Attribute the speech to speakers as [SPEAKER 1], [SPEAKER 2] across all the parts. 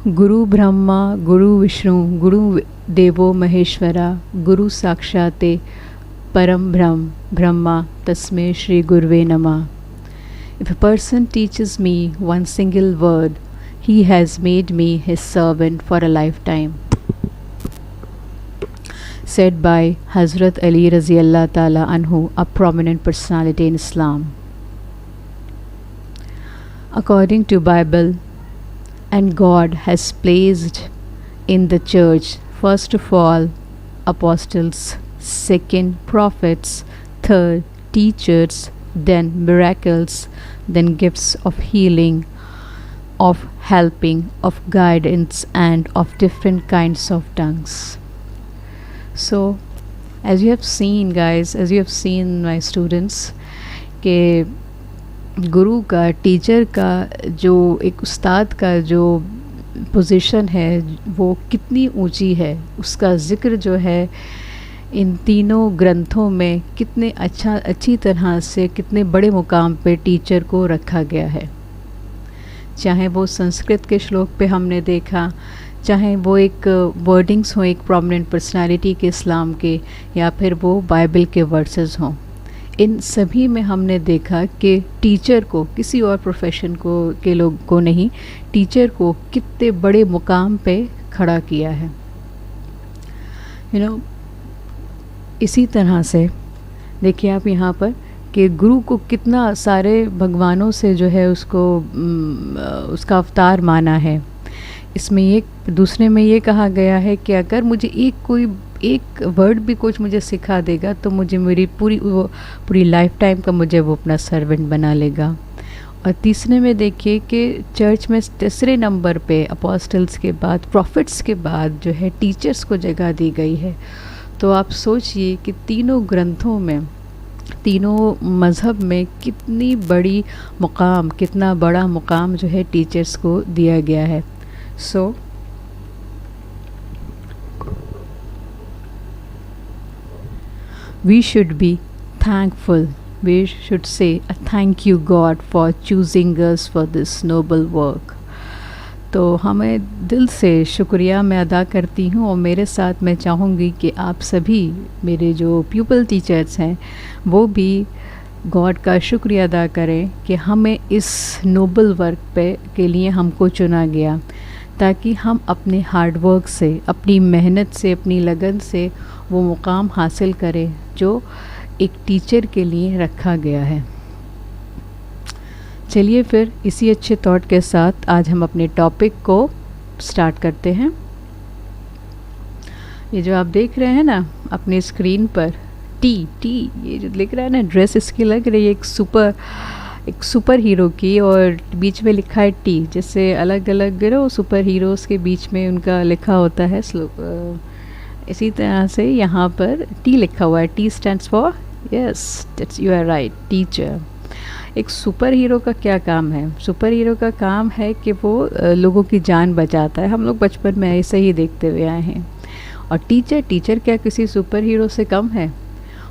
[SPEAKER 1] गुरु ब्रह्मा गुरु विष्णु गुरु देवो महेश्वरा गुरु साक्षाते परम ब्रह्मा तस्मै श्री गुरुवे नमः. If a person teaches me one single word, he has made me his servant for a lifetime. Said by Hazrat Ali Raziyallah Ta'ala Anhu, a prominent personality in Islam. According to Bible, and God has placed in the church, first of all, apostles, second, prophets, third, teachers, then miracles, then gifts of healing, of helping, of guidance, and of different kinds of tongues. So, as you have seen, guys, as you have seen, my students, कि गुरु का, teacher का, जो एक उस्ताद का जो position है वो कितनी ऊंची है, उसका ज़िक्र जो है इन तीनों ग्रंथों में कितने अच्छी तरह से कितने बड़े मुकाम पे टीचर को रखा गया है. चाहे वो संस्कृत के श्लोक पे हमने देखा, चाहे वो एक वर्डिंग्स हों एक प्रोमिनेंट पर्सनालिटी के इस्लाम के, या फिर वो बाइबल के वर्सेस हों, इन सभी में हमने देखा कि टीचर को, किसी और प्रोफेशन को के लोग को नहीं, टीचर को कितने बड़े मुकाम पे खड़ा किया है. यू नो, इसी तरह से देखिए आप यहाँ पर कि गुरु को कितना सारे भगवानों से जो है उसको उसका अवतार माना है. इसमें एक दूसरे में ये कहा गया है कि अगर मुझे एक वर्ड भी कुछ मुझे सिखा देगा तो मुझे मेरी पूरी लाइफ टाइम का मुझे वो अपना सर्वेंट बना लेगा. और तीसरे में देखिए कि चर्च में तीसरे नंबर पे अपोस्टल्स के बाद, प्रॉफिट्स के बाद जो है टीचर्स को जगह दी गई है. तो आप सोचिए कि तीनों ग्रंथों में, तीनों मज़हब में कितनी बड़ी मुकाम, कितना बड़ा मुकाम जो है टीचर्स को दिया गया है. So we should be thankful, we should say thank you God for choosing us for this noble work. तो हमें दिल से शुक्रिया मैं अदा करती हूँ, और मेरे साथ मैं चाहूँगी कि आप सभी मेरे जो प्यूपल टीचर्स हैं वो भी गॉड का शुक्रिया अदा करें कि हमें इस नोबल वर्क पे के लिए हमको चुना गया, ताकि हम अपने हार्ड वर्क से, अपनी मेहनत से, अपनी लगन से वो मुकाम हासिल करें जो एक टीचर के लिए रखा गया है. चलिए फिर इसी अच्छे थॉट के साथ आज हम अपने टॉपिक को स्टार्ट करते हैं. ये जो आप देख रहे हैं ना अपने स्क्रीन पर, टी ये जो लिख रहा है ना, ड्रेस इसकी लग रही है एक सुपर हीरो की, और बीच में लिखा है टी, जैसे अलग अलग सुपर हीरोज़ के बीच में उनका लिखा होता है. इसी तरह से यहाँ पर टी लिखा हुआ है. T stands for, yes you are right, teacher. एक सुपर हीरो का क्या काम है? सुपर हीरो का काम है कि वो लोगों की जान बचाता है. हम लोग बचपन में ऐसे ही देखते हुए आए हैं. और टीचर क्या किसी सुपर हीरो से कम है?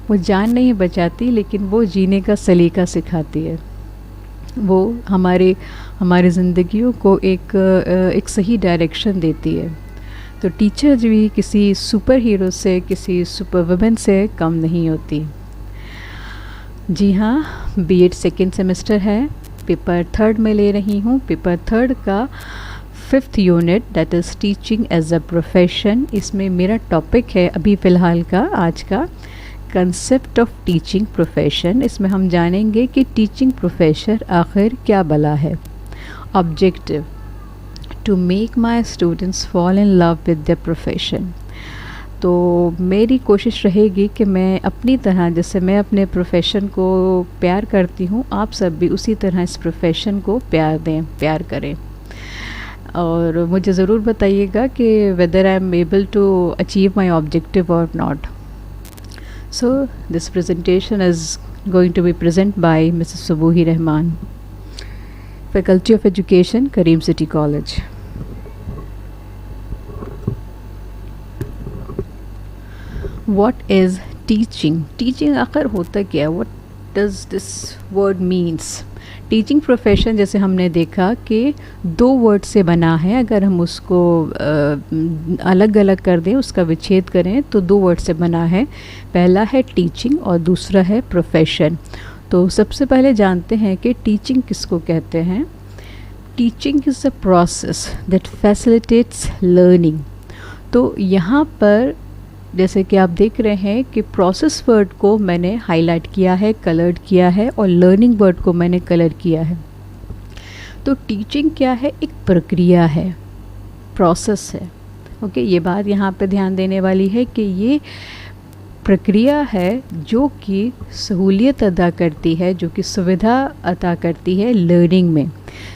[SPEAKER 1] वो जान नहीं बचाती, लेकिन वो जीने का सलीका सिखाती है. वो हमारे ज़िंदगियों को एक सही डायरेक्शन देती है. तो टीचर भी किसी सुपर हीरो से, किसी सुपर वुमेन से कम नहीं होती. जी हाँ, बीएड सेकेंड सेमेस्टर है, पेपर थर्ड में ले रही हूँ. पेपर थर्ड का 5th unit, that is teaching as a profession. इसमें मेरा टॉपिक है अभी फ़िलहाल का, आज का, कंसेप्ट ऑफ टीचिंग प्रोफेशन. इसमें हम जानेंगे कि टीचिंग प्रोफेशन आखिर क्या भला है. Objective, to make my students fall in love with the profession. तो मेरी कोशिश रहेगी कि मैं अपनी तरह, जैसे मैं अपने प्रोफेशन को प्यार करती हूँ, आप सब भी उसी तरह इस प्रोफेशन को प्यार दें, प्यार करें. और मुझे ज़रूर बताइएगा कि whether I am able to achieve my objective or not. So this presentation is going to be present by Mrs Subuhi Rahman, faculty of education, Karim city college. What is teaching? Teaching आखिर होता क्या है? What does this word means? Teaching profession जैसे हमने देखा कि 2 word से बना है, अगर हम उसको अलग अलग कर दें, उसका विच्छेद करें तो 2 वर्ड से बना है। पहला है टीचिंग और दूसरा है प्रोफेशन। तो सबसे पहले जानते हैं कि टीचिंग किसको कहते हैं। Teaching is a process that facilitates learning. तो यहाँ पर जैसे कि आप देख रहे हैं कि प्रोसेस वर्ड को मैंने हाईलाइट किया है, कलर्ड किया है, और लर्निंग वर्ड को मैंने कलर किया है। तो टीचिंग क्या है? एक प्रक्रिया है, प्रोसेस है। ओके, ये बात यहाँ पे ध्यान देने वाली है कि ये प्रक्रिया है जो कि सहूलियत अदा करती है, जो कि सुविधा अदा करती है लर्निंग में,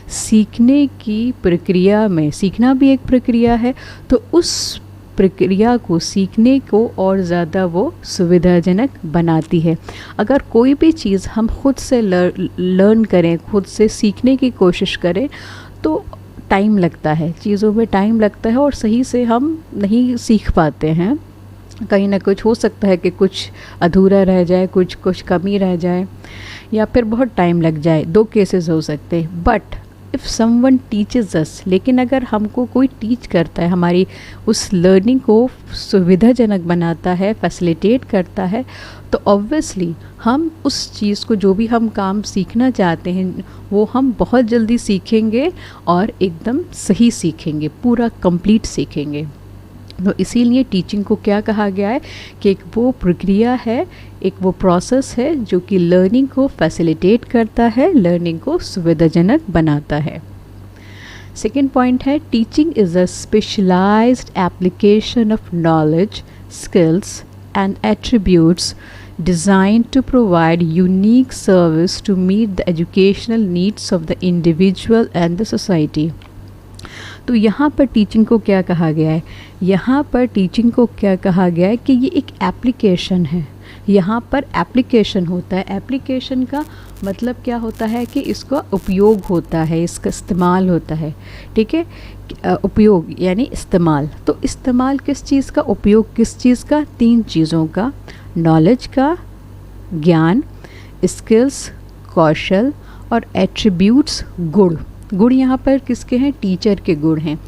[SPEAKER 1] सीखने की प्रक्रिया में। सीखना भी एक प्रक्रिया है, तो उस प्रक्रिया को, सीखने को और ज़्यादा वो सुविधाजनक बनाती है। अगर कोई भी चीज़ हम खुद से लर्न करें, खुद से सीखने की कोशिश करें, तो टाइम लगता है, चीज़ों में टाइम लगता है और सही से हम नहीं सीख पाते हैं। कहीं ना कुछ हो सकता है कि कुछ अधूरा रह जाए, कुछ कमी रह जाए, या फिर बहुत टाइम लग जाए। 2 केसेस हो सकते हैं। But if someone teaches us, लेकिन अगर हमको कोई टीच करता है, हमारी उस लर्निंग को सुविधाजनक बनाता है, फैसिलिटेट करता है, तो ऑब्वियसली हम उस चीज़ को, जो भी हम काम सीखना चाहते हैं, वो हम बहुत जल्दी सीखेंगे और एकदम सही सीखेंगे, पूरा कंप्लीट सीखेंगे। तो इसीलिए टीचिंग को क्या कहा गया है कि एक वो प्रक्रिया है, एक वो प्रोसेस है जो कि लर्निंग को फैसिलिटेट करता है, लर्निंग को सुविधाजनक बनाता है। सेकेंड पॉइंट है, teaching is a specialised application of knowledge, skills and attributes designed to provide unique service to meet the educational needs of the individual and the society. तो यहाँ पर टीचिंग को क्या कहा गया है? यहाँ पर टीचिंग को क्या कहा गया है कि ये एक एप्लीकेशन है। यहाँ पर एप्लीकेशन होता है। एप्लीकेशन का मतलब क्या होता है कि इसका उपयोग होता है, इसका इस्तेमाल होता है। ठीक है, उपयोग यानी इस्तेमाल। तो इस्तेमाल किस चीज़ का, उपयोग किस चीज़ का? 3 चीज़ों का, नॉलेज का, ज्ञान, स्किल्स कौशल, और एट्रीब्यूट्स गुण। गुण यहाँ पर किसके हैं? टीचर के गुण हैं।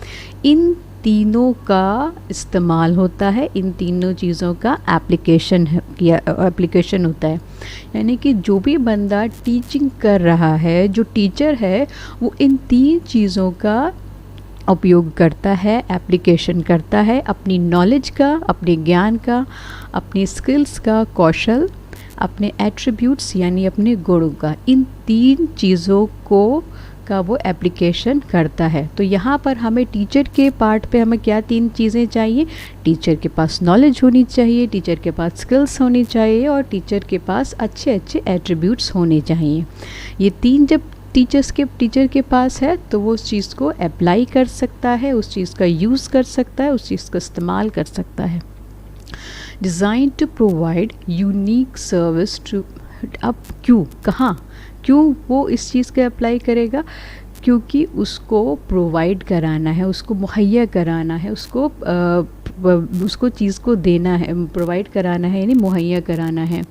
[SPEAKER 1] इन तीनों का इस्तेमाल होता है, इन तीनों चीज़ों का एप्लीकेशन होता है। यानी कि जो भी बंदा टीचिंग कर रहा है, जो टीचर है, वो इन 3 चीज़ों का उपयोग करता है, एप्लीकेशन करता है, अपनी नॉलेज का, अपने ज्ञान का, अपनी स्किल्स का, कौशल, अपने एट्रीब्यूट्स यानी अपने गुणों का। इन 3 चीज़ों को का वो एप्लीकेशन करता है। तो यहाँ पर हमें टीचर के पार्ट पे हमें क्या 3 चीज़ें चाहिए? टीचर के पास नॉलेज होनी चाहिए, टीचर के पास स्किल्स होनी चाहिए, और टीचर के पास अच्छे अच्छे एट्रीब्यूट्स होने चाहिए। ये 3 जब टीचर के पास है तो वो उस चीज़ को अप्लाई कर सकता है, उस चीज़ का यूज़ कर सकता है, उस चीज़ का इस्तेमाल कर सकता है। Design to provide unique service to, अब क्यों, कहाँ, क्यों वो इस चीज़ को अप्लाई करेगा? क्योंकि उसको प्रोवाइड कराना है, उसको मुहैया कराना है, उसको चीज़ को देना है, प्रोवाइड कराना है यानी मुहैया कराना है।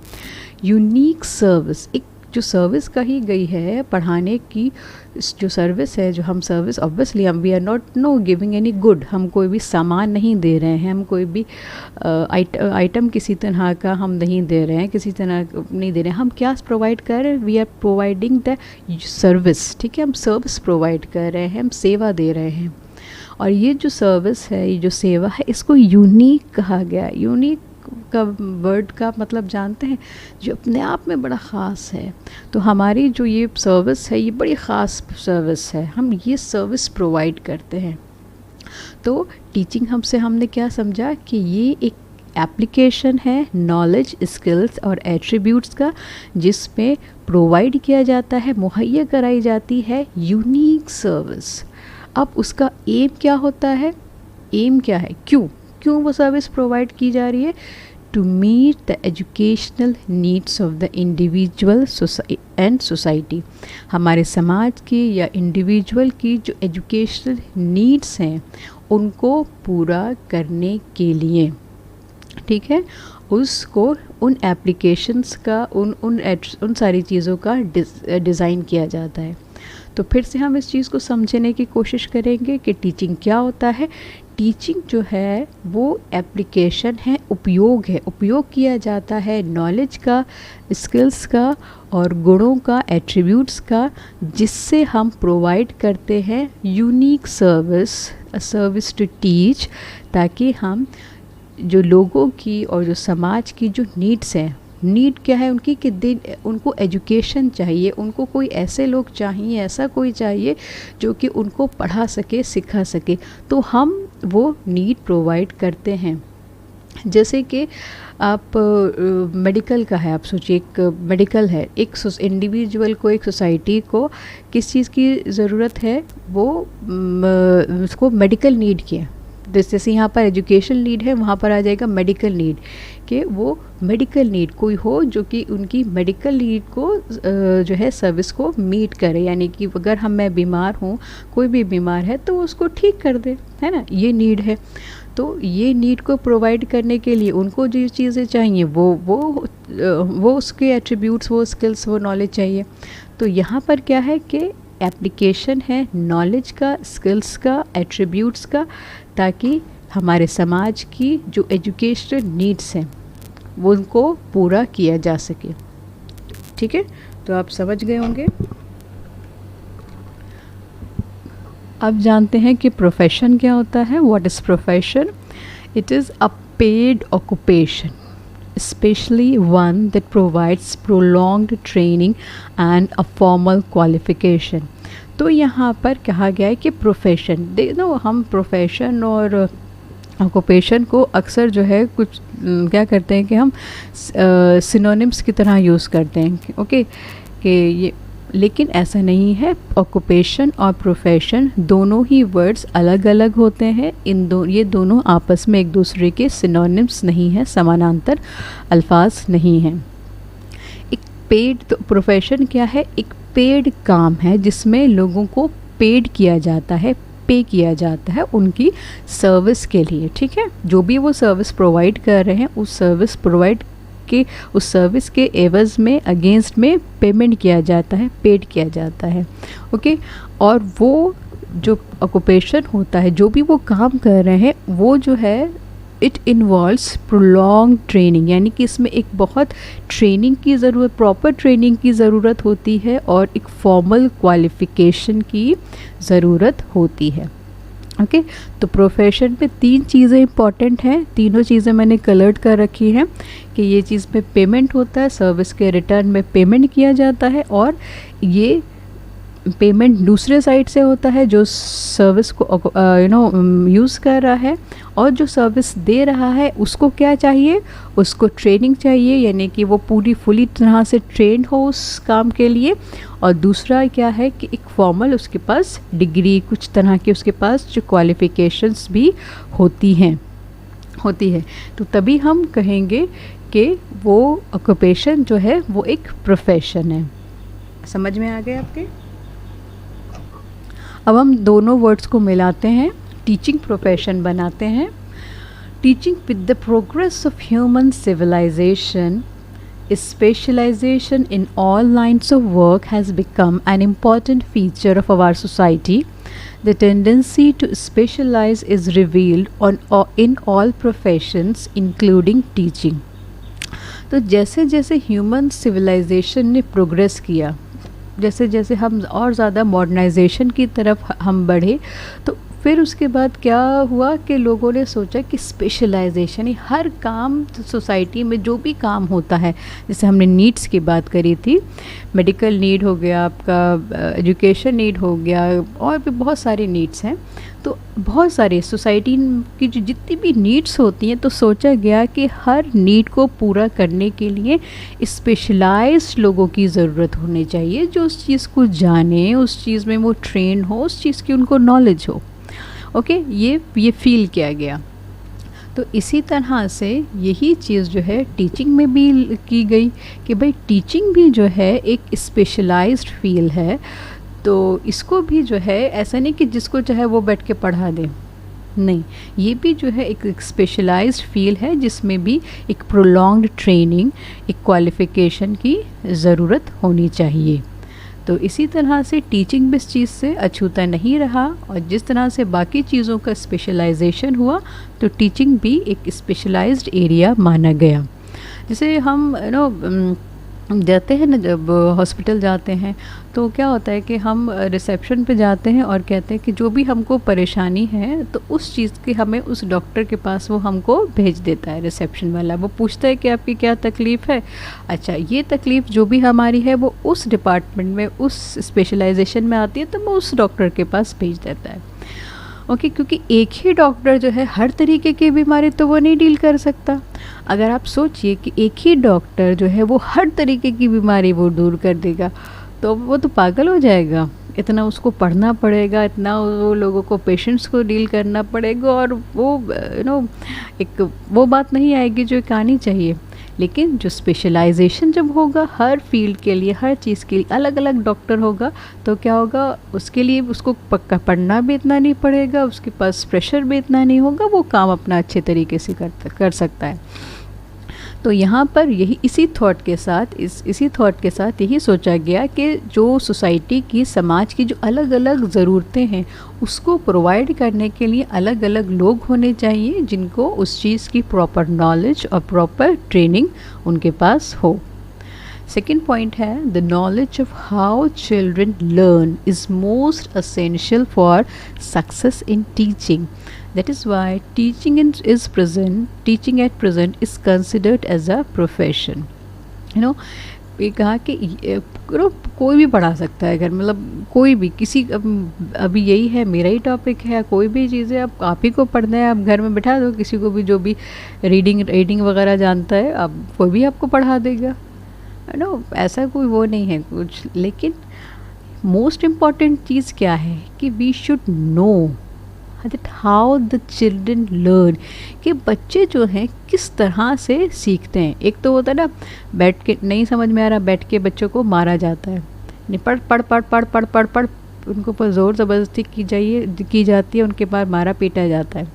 [SPEAKER 1] यूनिक सर्विस, एक जो सर्विस कही गई है पढ़ाने की, जो सर्विस है, जो हम सर्विस, ऑब्वियसली हम we are not giving any good, हम कोई भी सामान नहीं दे रहे हैं, हम कोई भी आइटम किसी तरह का हम नहीं दे रहे हैं, किसी तरह नहीं दे रहे हैं। हम क्या प्रोवाइड कर रहे हैं? We are providing the service. ठीक है, हम सर्विस प्रोवाइड कर रहे हैं, हम सेवा दे रहे हैं। और ये जो सर्विस है, ये जो सेवा है, इसको यूनिक कहा गया। यूनिक का वर्ड का मतलब जानते हैं, जो अपने आप में बड़ा ख़ास है। तो हमारी जो ये सर्विस है, ये बड़ी ख़ास सर्विस है, हम ये सर्विस प्रोवाइड करते हैं। तो टीचिंग हमने क्या समझा कि ये एक एप्लीकेशन है नॉलेज, स्किल्स और एट्रीब्यूट्स का, जिसमें प्रोवाइड किया जाता है, मुहैया कराई जाती है यूनिक सर्विस। अब उसका एम क्या होता है? एम क्या है? क्यों वो सर्विस प्रोवाइड की जा रही है? To meet the educational needs of the individual and society. हमारे समाज की या इंडिविजुअल की जो एजुकेशनल नीड्स हैं, उनको पूरा करने के लिए, ठीक है, उसको उन एप्लीकेशंस का उन सारी चीज़ों का डिज़ाइन किया जाता है। तो फिर से हम इस चीज़ को समझने की कोशिश करेंगे कि टीचिंग क्या होता है। टीचिंग जो है वो एप्लीकेशन है, उपयोग है, उपयोग किया जाता है नॉलेज का, स्किल्स का और गुणों का, एट्रीब्यूट्स का, जिससे हम प्रोवाइड करते हैं unique service, a service to teach, ताकि हम जो लोगों की और जो समाज की जो नीड्स हैं, नीड क्या है उनकी कि उनको एजुकेशन चाहिए, उनको कोई ऐसे लोग चाहिए, ऐसा कोई चाहिए जो कि उनको पढ़ा सके, सिखा सके, तो हम वो नीड प्रोवाइड करते हैं। जैसे कि आप मेडिकल का है, आप सोचिए एक मेडिकल है, एक इंडिविजुअल को, एक सोसाइटी को किस चीज़ की ज़रूरत है, वो उसको मेडिकल नीड की है। जैसे यहाँ पर एजुकेशन नीड है, वहाँ पर आ जाएगा मेडिकल नीड, कि वो मेडिकल नीड कोई हो जो कि उनकी मेडिकल नीड को जो है सर्विस को मीट करे, यानी कि अगर मैं बीमार हूँ, कोई भी बीमार है तो उसको ठीक कर दे, है ना, ये नीड है। तो ये नीड को प्रोवाइड करने के लिए उनको जो चीज़ें चाहिए वो उसके एट्रीब्यूट्स, वो स्किल्स, वो नॉलेज चाहिए। तो यहाँ पर क्या है कि एप्लीकेशन है नॉलेज का, स्किल्स का, एट्रीब्यूट्स का, ताकि हमारे समाज की जो एजुकेशनल नीड्स हैं वो उनको पूरा किया जा सके। ठीक है, तो आप समझ गए होंगे। अब जानते हैं कि प्रोफेशन क्या होता है। What is profession? It is a paid occupation, especially one that provides prolonged training and a formal qualification। तो यहाँ पर कहा गया है कि प्रोफेशन, हम प्रोफेशन और ऑक्यूपेशन को अक्सर जो है कुछ क्या करते हैं कि हम सिनोनिम्स की तरह यूज़ करते हैं, ओके, कि ये, लेकिन ऐसा नहीं है। ऑक्यूपेशन और प्रोफेशन दोनों ही वर्ड्स अलग अलग होते हैं। ये दोनों आपस में एक दूसरे के सिनोनिम्स नहीं है, समानांतर अल्फाज नहीं हैं। एक पेड, तो प्रोफेशन क्या है? एक पेड काम है जिसमें लोगों को पेड किया जाता है, पे किया जाता है उनकी सर्विस के लिए। ठीक है, जो भी वो सर्विस प्रोवाइड कर रहे हैं, उस सर्विस के एवज़ में, अगेंस्ट में पेमेंट किया जाता है, पेड किया जाता है। ओके, और वो जो ऑक्यूपेशन होता है, जो भी वो काम कर रहे हैं, वो जो है इट इन्वॉल्व्स प्रोलॉन्ग ट्रेनिंग, यानी कि इसमें एक बहुत ट्रेनिंग की ज़रूरत, प्रॉपर ट्रेनिंग की ज़रूरत होती है और एक फॉर्मल क्वालिफ़िकेशन की ज़रूरत होती है। ओके, तो प्रोफेशन में 3 चीज़ें इंपॉर्टेंट हैं, तीनों चीज़ें मैंने कलर्ड कर रखी हैं कि ये चीज़ में पेमेंट होता है, सर्विस के रिटर्न में पेमेंट किया जाता है, और ये पेमेंट दूसरे साइड से होता है जो सर्विस को यूज़ कर रहा है, और जो सर्विस दे रहा है उसको क्या चाहिए? उसको ट्रेनिंग चाहिए, यानी कि वो फुली तरह से ट्रेंड हो उस काम के लिए। और दूसरा क्या है कि एक फॉर्मल उसके पास डिग्री, कुछ तरह की उसके पास जो क्वालिफ़िकेशंस भी होती है। तो तभी हम कहेंगे कि वो ऑक्यूपेशन जो है वो एक प्रोफेशन है। समझ में आ गए आपके? अब हम दोनों वर्ड्स को मिलाते हैं, टीचिंग प्रोफेशन बनाते हैं। Teaching with the progress of human civilisation, specialization in all lines of work has become an important feature of our society. The tendency to specialize is revealed in all professions, including teaching. तो जैसे जैसे human civilisation ने progress किया, जैसे जैसे हम और ज़्यादा मॉडर्नाइजेशन की तरफ हम बढ़े, तो फिर उसके बाद क्या हुआ कि लोगों ने सोचा कि स्पेशलाइजेशन, हर काम सोसाइटी में जो भी काम होता है, जैसे हमने नीड्स की बात करी थी, मेडिकल नीड हो गया, आपका एजुकेशन नीड हो गया, और भी बहुत सारी नीड्स हैं। तो बहुत सारे सोसाइटी की जो जितनी भी नीड्स होती हैं, तो सोचा गया कि हर नीड को पूरा करने के लिए स्पेशलाइज्ड लोगों की ज़रूरत होनी चाहिए, जो उस चीज़ को जाने, उस चीज़ में वो ट्रेन हो, उस चीज़ की उनको नॉलेज हो। ओके, ये फील किया गया। तो इसी तरह से यही चीज़ जो है टीचिंग में भी की गई कि भाई टीचिंग भी जो है एक स्पेशलाइज्ड फील्ड है। तो इसको भी जो है ऐसा नहीं कि जिसको चाहे वो बैठ के पढ़ा दे, नहीं, ये भी जो है एक स्पेशलाइज्ड फील्ड है जिसमें भी एक प्रोलॉन्ग्ड ट्रेनिंग, एक क्वालिफ़िकेशन की ज़रूरत होनी चाहिए। तो इसी तरह से टीचिंग भी इस चीज़ से अछूता नहीं रहा, और जिस तरह से बाकी चीज़ों का स्पेशलाइजेशन हुआ तो टीचिंग भी एक स्पेशलाइज्ड एरिया माना गया। जैसे हम जाते हैं ना, जब हॉस्पिटल जाते हैं तो क्या होता है कि हम रिसेप्शन पे जाते हैं और कहते हैं कि जो भी हमको परेशानी है तो उस चीज़ की हमें उस डॉक्टर के पास वो हमको भेज देता है। रिसेप्शन वाला वो पूछता है कि आपकी क्या तकलीफ़ है, अच्छा ये तकलीफ़ जो भी हमारी है वो उस डिपार्टमेंट में, उस स्पेशलाइजेशन में आती है, तो वो उस डॉक्टर के पास भेज देता है। ओके, क्योंकि एक ही डॉक्टर जो है हर तरीके की बीमारी तो वो नहीं डील कर सकता। अगर आप सोचिए कि एक ही डॉक्टर जो है वो हर तरीके की बीमारी वो दूर कर देगा, तो वो तो पागल हो जाएगा। इतना उसको पढ़ना पड़ेगा, इतना वो लोगों को, पेशेंट्स को डील करना पड़ेगा, और वो एक वो बात नहीं आएगी जो एक आनी चाहिए। लेकिन जो स्पेशलाइजेशन जब होगा, हर फील्ड के लिए, हर चीज़ के लिए अलग अलग डॉक्टर होगा, तो क्या होगा, उसके लिए उसको पक्का पढ़ना भी इतना नहीं पड़ेगा, उसके पास प्रेशर भी इतना नहीं होगा, वो काम अपना अच्छे तरीके से कर सकता है। तो यहाँ पर यही इसी थॉट के साथ यही सोचा गया कि जो सोसाइटी की, समाज की जो अलग अलग ज़रूरतें हैं उसको प्रोवाइड करने के लिए अलग अलग लोग होने चाहिए जिनको उस चीज़ की प्रॉपर नॉलेज और प्रॉपर ट्रेनिंग उनके पास हो। सेकेंड पॉइंट है, the knowledge of how children learn is most essential for success in teaching. That is why teaching at present is considered as a profession. ये कहा कि कोई भी पढ़ा सकता है, अगर मतलब कोई भी किसी, अभी यही है मेरा ही टॉपिक है, कोई भी चीज़ें आप ही को पढ़ना है, आप घर में बैठा दो किसी को भी, जो भी रीडिंग वगैरह जानता है, अब कोई भी आपको पढ़ा देगा। ऐसा कोई वो नहीं है कुछ। लेकिन मोस्ट इम्पॉर्टेंट चीज़ क्या है कि we should know that how the children learn, कि बच्चे जो हैं किस तरह से सीखते हैं। एक तो होता है ना, बैठ के नहीं समझ में आ रहा, बैठ के बच्चों को मारा जाता है, नहीं पढ़ पढ़ पढ़ पढ़ पढ़ पढ़ पढ़, उनको पर ज़ोर ज़बरदस्ती की जाती है, उनके बाद मारा पीटा जाता है।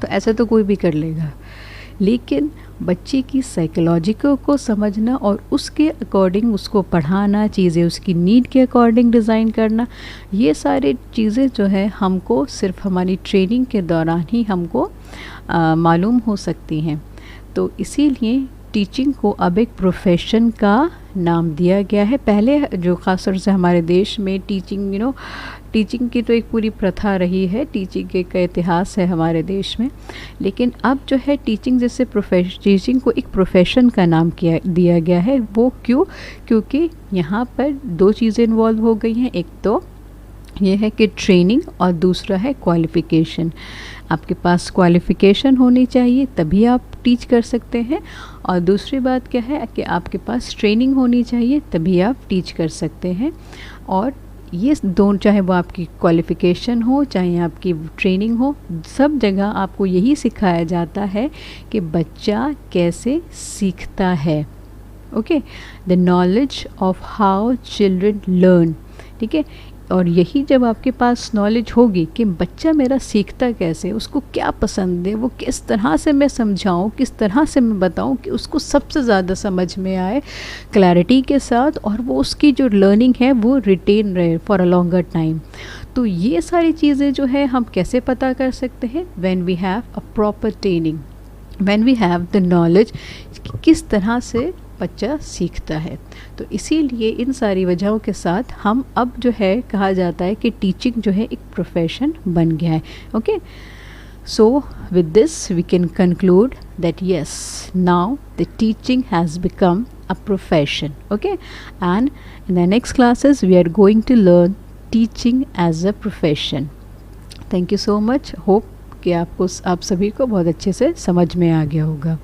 [SPEAKER 1] तो ऐसे तो कोई भी कर लेगा। लेकिन बच्चे की साइकोलॉजी को समझना और उसके अकॉर्डिंग उसको पढ़ाना, चीज़ें उसकी नीड के अकॉर्डिंग डिज़ाइन करना, ये सारी चीज़ें जो है हमको सिर्फ हमारी ट्रेनिंग के दौरान ही हमको मालूम हो सकती हैं। तो इसीलिए टीचिंग को अब एक प्रोफेशन का नाम दिया गया है। पहले जो ख़ास तौर से हमारे देश में टीचिंग की तो एक पूरी प्रथा रही है, टीचिंग का इतिहास है हमारे देश में। लेकिन अब जो है टीचिंग को एक प्रोफेशन का नाम दिया गया है। वो क्योंकि यहाँ पर दो चीज़ें इन्वॉल्व हो गई हैं। एक तो ये है कि ट्रेनिंग, और दूसरा है क्वालिफ़िकेशन। आपके पास क्वालिफ़िकेशन होनी चाहिए तभी आप टीच कर सकते हैं, और दूसरी बात क्या है कि आपके पास ट्रेनिंग होनी चाहिए तभी आप टीच कर सकते हैं। और ये दोनों, चाहे वो आपकी क्वालिफ़िकेशन हो चाहे आपकी ट्रेनिंग हो, सब जगह आपको यही सिखाया जाता है कि बच्चा कैसे सीखता है। Okay, the knowledge of how children learn, ठीक है। और यही जब आपके पास नॉलेज होगी कि बच्चा मेरा सीखता कैसे, उसको क्या पसंद है, वो किस तरह से मैं समझाऊं, किस तरह से मैं बताऊं कि उसको सबसे ज़्यादा समझ में आए क्लैरिटी के साथ, और वो उसकी जो लर्निंग है वो रिटेन रहे फॉर अ लॉन्गर टाइम। तो ये सारी चीज़ें जो है हम कैसे पता कर सकते हैं? When we have a proper training, when we have the knowledge किस तरह से बच्चा सीखता है। तो इसीलिए इन सारी वजहों के साथ हम अब जो है कहा जाता है कि टीचिंग जो है एक प्रोफेशन बन गया है। Okay, so with this we can conclude that yes, now the teaching has become a profession. Okay, and in the next classes we are going to learn teaching as a profession. Thank you so much. Hope कि आप सभी को बहुत अच्छे से समझ में आ गया होगा।